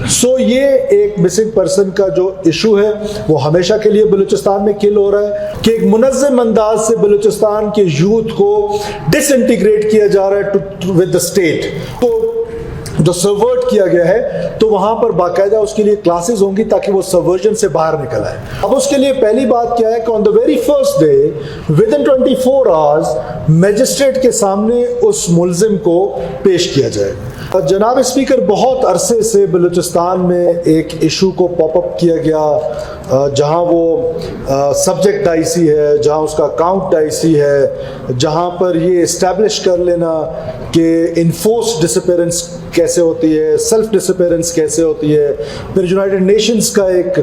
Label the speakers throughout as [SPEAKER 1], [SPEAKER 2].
[SPEAKER 1] سو یہ ایک missing person کا جو ایشو ہے وہ ہمیشہ کے لیے بلوچستان میں کل ہو رہا ہے کہ ایک منظم انداز سے بلوچستان کے یوتھ کو ڈس انٹیگریٹ کیا جا رہا ہے ود دا اسٹیٹ، تو جو سرورٹ کیا گیا ہے تو وہاں پر باقاعدہ اس کے لیے کلاسز ہوں گی تاکہ وہ سرورجن سے باہر نکل آئے۔ اب اس کے لیے پہلی بات کیا ہے کہ on the very first day within 24 hours magistrate کے سامنے اس ملزم کو پیش کیا جائے۔ جناب اسپیکر، بہت عرصے سے بلوچستان میں ایک ایشو کو پاپ اپ کیا گیا جہاں وہ سبجیکٹ ڈائسی ہے، جہاں اس کا اکاؤنٹ ڈائسی ہے، جہاں پر یہ اسٹیبلش کر لینا کہ انفورس ڈسپیرنس کیسے ہوتی ہے، سیلف ڈسپیرنس کیسے ہوتی ہے، پھر یونائٹڈ نیشنز کا ایک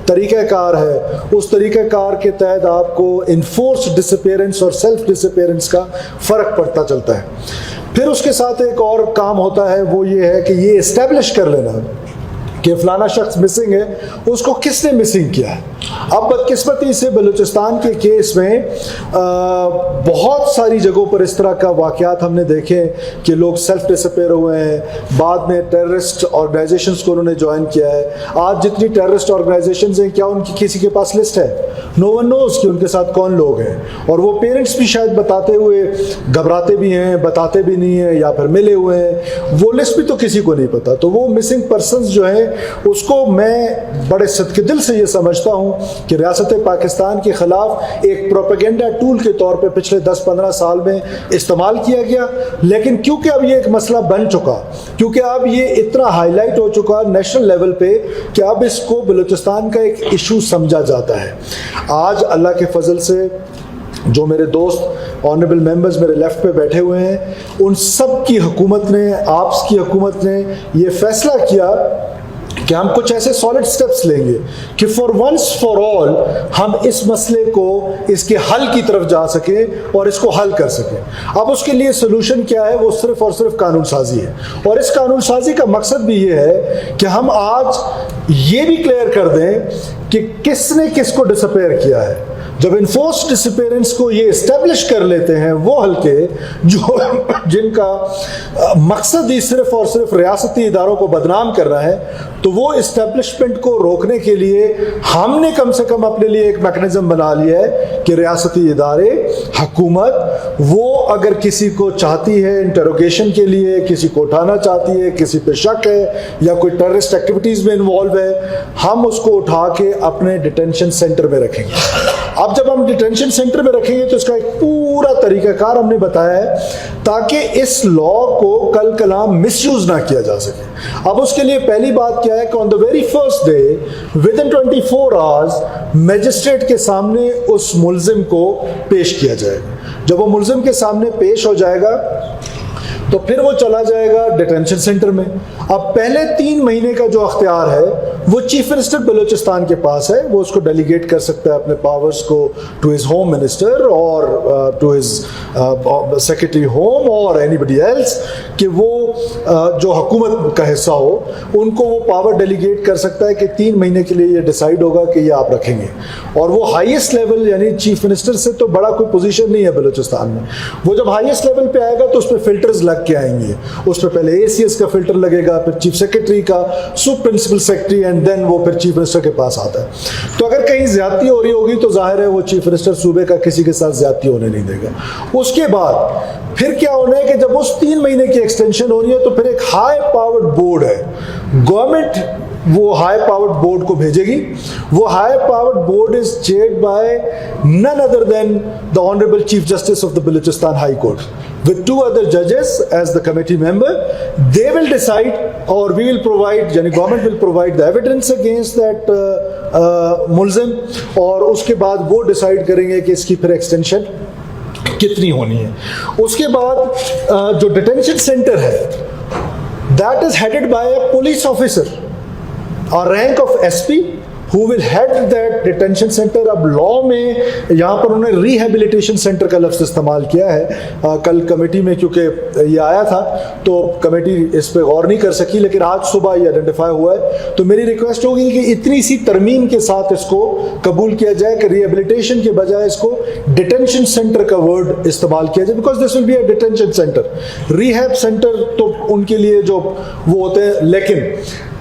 [SPEAKER 1] طریقہ کار ہے، اس طریقہ کار کے تحت آپ کو انفورس ڈسپیرنس اور سیلف ڈسپیرنس کا فرق پڑتا چلتا ہے۔ پھر اس کے ساتھ ایک اور کام ہوتا ہے، وہ یہ ہے کہ یہ اسٹیبلش کر لینا کہ فلانا شخص مسنگ ہے، اس کو کس نے مسنگ کیا ہے۔ اب بدقسمتی سے بلوچستان کے کیس میں بہت ساری جگہوں پر اس طرح کا واقعات ہم نے دیکھے کہ لوگ سیلف ڈسپیئر ہوئے ہیں، بعد میں ٹیررسٹ آرگنائزیشنز کو انہوں نے جوائن کیا ہے۔ آج جتنی ٹیررسٹ آرگنائزیشنز ہیں، کیا ان کی کسی کے پاس لسٹ ہے؟ نو ون نوز کہ ان کے ساتھ کون لوگ ہیں، اور وہ پیرنٹس بھی شاید بتاتے ہوئے گھبراتے بھی ہیں، بتاتے بھی نہیں ہیں، یا پھر ملے ہوئے ہیں، وہ لسٹ بھی تو کسی کو نہیں پتا۔ تو وہ مسنگ پرسنز جو ہیں اس کو میں بڑے صدقے دل سے یہ سمجھتا ہوں کہ ریاست پاکستان کے خلاف ایک پروپیگنڈا ٹول کے طور پہ پچھلے 10-15 سال میں استعمال کیا گیا، لیکن کیونکہ اب یہ ایک مسئلہ بن چکا، کیونکہ اب یہ اتنا ہائی لائٹ ہو چکا نیشنل لیول پہ کہ اب اس کو بلوچستان کا ایک ایشو سمجھا جاتا ہے۔ آج اللہ کے فضل سے جو میرے دوست آنریبل ممبرز میرے لیفٹ پہ بیٹھے ہوئے ہیں، ان سب کی حکومت نے، آپ کی حکومت نے یہ فیصلہ کیا کہ ہم کچھ ایسے سالڈ سٹیپس لیں گے کہ فار ونس فار آل ہم اس مسئلے کو اس کے حل کی طرف جا سکیں اور اس کو حل کر سکیں۔ اب اس کے لیے سلوشن کیا ہے؟ وہ صرف اور صرف قانون سازی ہے، اور اس قانون سازی کا مقصد بھی یہ ہے کہ ہم آج یہ بھی کلیئر کر دیں کہ کس نے کس کو ڈسپیئر کیا ہے۔ جب انفورس ڈسپیرنس کو یہ اسٹیبلش کر لیتے ہیں وہ حلقے جو جن کا مقصد ہی صرف اور صرف ریاستی اداروں کو بدنام کرنا ہے، تو وہ اسٹیبلشمنٹ کو روکنے کے لیے ہم نے کم سے کم اپنے لیے ایک میکنزم بنا لیا ہے کہ ریاستی ادارے، حکومت، وہ اگر کسی کو چاہتی ہے انٹروگیشن کے لیے، کسی کو اٹھانا چاہتی ہے، کسی پہ شک ہے یا کوئی ٹیررسٹ ایکٹیویٹیز میں انوالو ہے، ہم اس کو اٹھا کے اپنے ڈیٹینشن سینٹر میں رکھیں گے۔ اب جب ہم ڈیٹینشن سینٹر میں رکھیں گے تو اس کا ایک پورا طریقہ کار ہم نے بتایا ہے تاکہ اس لا کو کل کلام مس یوز نہ کیا جا سکے۔ اب اس کے لیے پہلی بات کیا ہے کہ on the very first day within 24 hours magistrate کے سامنے اس ملزم کو پیش کیا جائے گا۔ جب وہ ملزم کے سامنے پیش ہو جائے گا تو پھر وہ چلا جائے گا ڈیٹینشن سینٹر میں۔ اب پہلے 3 مہینے کا جو اختیار ہے وہ چیف منسٹر بلوچستان کے پاس ہے، وہ اس کو ڈیلیگیٹ کر سکتا ہے اپنے پاورز کو ٹو ہز ہوم منسٹر اور ٹو ہز سیکرٹری ہوم اور اینی بڈی ایلس، کہ وہ جو حکومت کا حصہ ہو ان کو وہ پاور ڈیلیگیٹ کر سکتا ہے کہ 3 مہینے کے لیے یہ ڈیسائیڈ ہوگا کہ یہ آپ رکھیں گے۔ اور وہ ہائیسٹ لیول یعنی چیف منسٹر سے تو بڑا کوئی پوزیشن نہیں ہے بلوچستان میں، وہ جب ہائیسٹ لیول پہ آئے گا تو اس پہ فلٹرز لگ کے آئیں گے، اس پہ پہلے اے سی ایس کا فلٹر لگے گا، پھر چیف سیکرٹری کا، سب پرنسپل سیکرٹری، اینڈ دین وہ پھر چیف منسٹر کے پاس آتا ہے۔ تو اگر کہیں زیادتی ہو رہی ہوگی تو ظاہر ہے وہ چیف منسٹر صوبے کا کسی کے ساتھ زیادتی ہونے نہیں دے گا۔ اس کے بعد پھر کیا ہونا ہے کہ جب اس 3 مہینے کی ایکسٹینشن ہو رہی ہے تو پھر ایک ہائی پاورڈ بورڈ ہے، گورنمنٹ وہ ہائی پاورڈ بورڈ کو بھیجے گی۔ وہ high powered board is chaired by none other than the Honorable Chief Justice of the Balochistan High Court with 2 other judges as the committee member. They will decide or we will provide, yani government will provide the evidence against that mulzim, اور اس کے بعد وہ decide کریں گے کہ اس کی پھر extension کتنی ہونی ہے۔ اس کے بعد جو ڈیٹینشن سینٹر ہے that is headed by a police officer, a rank of SP who will head that detention center. اب لاء میں یہاں پر انہوں نے ریہیبلیٹیشن سینٹر کا لفظ استعمال کیا ہے۔ کل کمیٹی میں کیونکہ یہ آیا تھا تو کمیٹی اس پہ غور نہیں کر سکی، لیکن آج صبح یہ آئیڈینٹیفائی ہوا ہے، تو میری ریکویسٹ ہوگی کہ اتنی سی ترمیم کے ساتھ اس کو قبول کیا جائے کہ ریہیبلیٹیشن کے بجائے اس کو ڈیٹینشن سینٹر کا ورڈ استعمال کیا جائے، because this will be a detention center. Rehab center تو ان کے لیے جو وہ ہوتے ہیں، لیکن